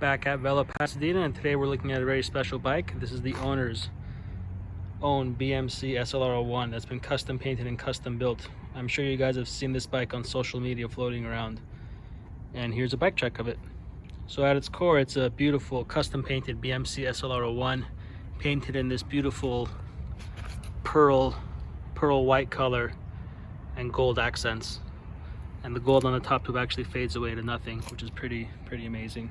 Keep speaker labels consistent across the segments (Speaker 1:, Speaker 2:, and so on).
Speaker 1: Back at Velo Pasadena, and today we're looking at a very special bike. This is the owner's own BMC SLR-01 that's been custom painted and custom built. I'm sure you guys have seen this bike on social media floating around, and here's a bike check of it. So at its core, it's a beautiful custom painted BMC SLR-01 painted in this beautiful pearl white color and gold accents, and the gold on the top tube actually fades away to nothing, which is pretty amazing.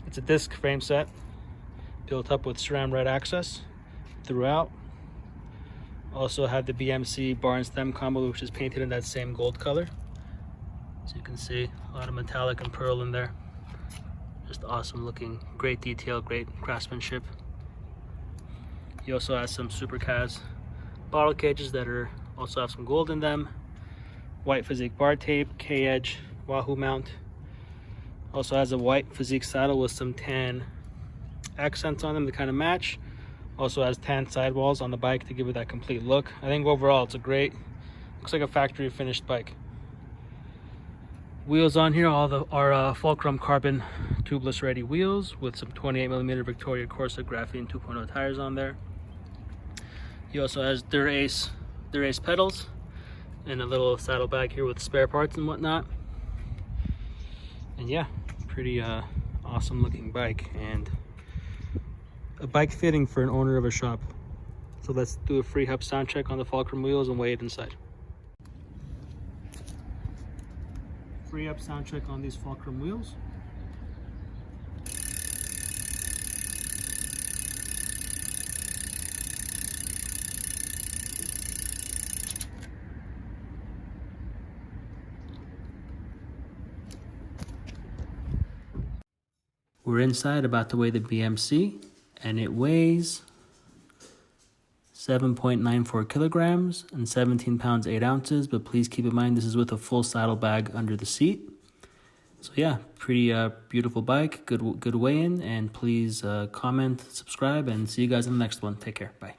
Speaker 1: It's a disc frame set built up with SRAM red access throughout. Also have the BMC bar and stem combo, which is painted in that same gold color. So you can see a lot of metallic and pearl in there. Just awesome looking, great detail, great craftsmanship. He also has some Super Kaz bottle cages that also have some gold in them. White physique bar tape, K-edge Wahoo mount. Also has a white physique saddle with some tan accents on them to kind of match. Also has tan sidewalls on the bike to give it that complete look. I think overall it's a great, looks like a factory finished bike. Wheels on here are Fulcrum carbon tubeless ready wheels with some 28mm Victoria Corsa graphene 2.0 tires on there. He also has Dura-Ace pedals and a little saddlebag here with spare parts and whatnot. And yeah, pretty awesome looking bike, and a bike fitting for an owner of a shop. So let's do a free hub sound check on the Fulcrum wheels and weigh it inside. Free up sound check on these Fulcrum wheels. We're inside about to weigh the BMC, and it weighs 7.94 kilograms and 17 pounds 8 ounces, but please keep in mind this is with a full saddlebag under the seat. So yeah, pretty beautiful bike, good weigh-in, and please comment, subscribe, and see you guys in the next one. Take care, bye.